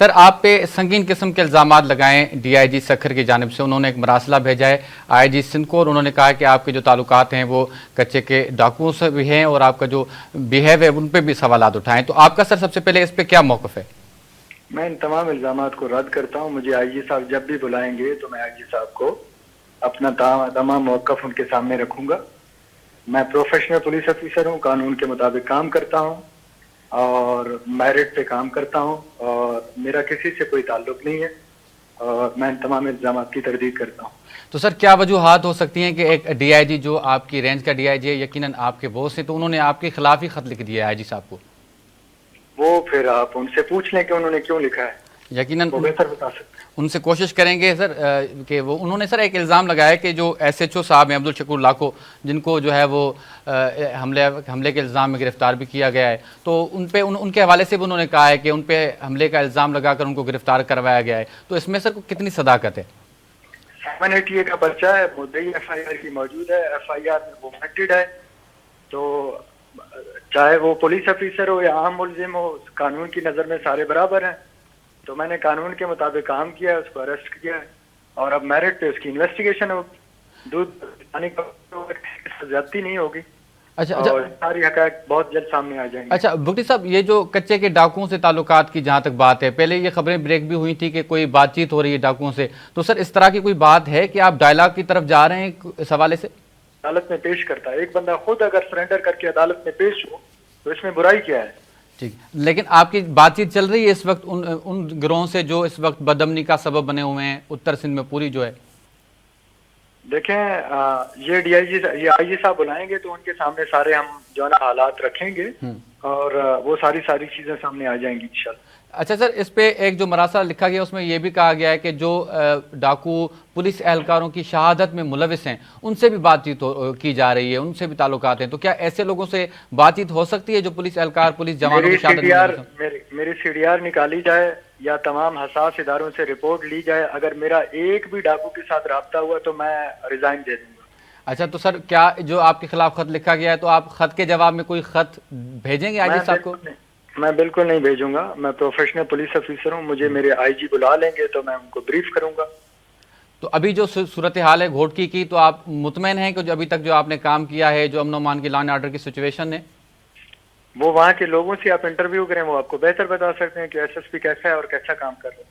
سر آپ پہ سنگین قسم کے الزامات لگائیں ڈی آئی جی سکھر کی جانب سے. انہوں نے ایک مراسلہ بھیجا ہے آئی جی سندھ کو اور انہوں نے کہا کہ آپ کے جو تعلقات ہیں وہ کچے کے ڈاکوؤں سے بھی ہیں اور آپ کا جو بیہیو ہے ان پہ بھی سوالات اٹھائیں. تو آپ کا سر سب سے پہلے اس پہ کیا موقف ہے؟ میں ان تمام الزامات کو رد کرتا ہوں. مجھے آئی جی صاحب جب بھی بلائیں گے تو میں آئی جی صاحب کو اپنا تمام موقف ان کے سامنے رکھوں گا. میں پروفیشنل پولیس آفیسر ہوں, قانون کے مطابق کام کرتا ہوں اور میرٹ پہ کام کرتا ہوں اور میرا کسی سے کوئی تعلق نہیں ہے اور میں ان تمام الزامات کی تردید کرتا ہوں. تو سر کیا وجوہات ہو سکتی ہیں کہ ایک ڈی آئی جی جو آپ کی رینج کا ڈی آئی جی ہے, یقیناً آپ کے باس ہیں, تو انہوں نے آپ کے خلاف ہی خط لکھ دیا ہے آئی جی صاحب کو؟ وہ پھر آپ ان سے پوچھ لیں کہ انہوں نے کیوں لکھا ہے, یقیناً وہ بہتر بتا سکتے ہیں. ان سے کوشش کریں گے سر کہ وہ انہوں نے سر ایک الزام لگایا کہ جو ایس ایچ او صاحب ہیں عبدالشکور لاکھو, جن کو جو ہے وہ حملے کے الزام میں گرفتار بھی کیا گیا ہے, تو ان پہ ان کے حوالے سے بھی انہوں نے کہا ہے کہ ان پہ حملے کا الزام لگا کر ان کو گرفتار کروایا گیا ہے. تو اس میں سر کتنی صداقت ہے؟ 780 کا پرچہ ہے, مدعی ایف آئی آر کی موجود ہے, ایف آئی آر میں وہ فیکٹڈ ہے. تو چاہے وہ پولیس آفیسر ہو یا عام ملزم ہو, قانون کی نظر میں سارے برابر ہیں. تو میں نے قانون کے مطابق کام کیا ہے, اس کو اریسٹ کیا ہے اور اب میرٹ پہ اس کی انویسٹیگیشن ہوگی. دودھ پانی کا زیادتی نہیں ہوگی اور ساری حقائق بہت جلد سامنے آ جائیں گے. اچھا بگٹی صاحب, یہ جو کچے کے ڈاکوؤں سے تعلقات کی جہاں تک بات ہے, پہلے یہ خبریں بریک بھی ہوئی تھی کہ کوئی بات چیت ہو رہی ہے ڈاکوؤں سے, تو سر اس طرح کی کوئی بات ہے کہ آپ ڈائلاگ کی طرف جا رہے ہیں اس حوالے سے؟ عدالت میں پیش کرتا ہے ایک بندہ, خود اگر سرنڈر کر کے عدالت میں پیش ہو تو اس میں برائی کیا ہے؟ ٹھیک, لیکن آپ کی بات چیت چل رہی ہے اس وقت ان گروہوں سے جو اس وقت بدامنی کا سبب بنے ہوئے ہیں اتر سندھ میں پوری جو ہے؟ دیکھیں یہ آئی جی صاحب بلائیں گے تو ان کے سامنے سارے ہم جو ہے نا حالات رکھیں گے اور وہ ساری چیزیں سامنے آ جائیں گی انشاءاللہ. اچھا سر, اس پہ ایک جو مراسلہ لکھا گیا اس میں یہ بھی کہا گیا ہے کہ جو ڈاکو پولیس اہلکاروں کی شہادت میں ملوث ہیں ان سے بھی بات چیت کی جا رہی ہے, ان سے بھی تعلقات ہیں, تو کیا ایسے لوگوں سے بات چیت ہو سکتی ہے جو پولیس اہلکار پولیس جوانوں کی شہادت میں ملوث ہیں؟ میری سی ڈی آر نکالی جائے یا تمام حساس اداروں سے رپورٹ لی جائے, اگر میرا ایک بھی ڈاکو کے ساتھ رابطہ ہوا تو میں ریزائن دے دوں گا. اچھا, تو سر کیا جو آپ کے خلاف خط لکھا گیا ہے تو آپ خط کے جواب میں کوئی خط بھیجیں گے آئی جی صاحب کو؟ میں بالکل نہیں بھیجوں گا. میں پروفیشنل پولیس آفیسر ہوں, مجھے میرے آئی جی بلا لیں گے تو میں ان کو بریف کروں گا. تو ابھی جو صورتحال ہے گھوٹکی کی, تو آپ مطمئن ہیں کہ جو ابھی تک جو آپ نے کام کیا ہے, جو امن و امان کی لا اینڈ آرڈر کی سچویشن ہے, وہ وہاں کے لوگوں سے آپ انٹرویو کریں, وہ آپ کو بہتر بتا سکتے ہیں کہ ایس ایس پی کیسا ہے اور کیسا کام کر رہے ہیں.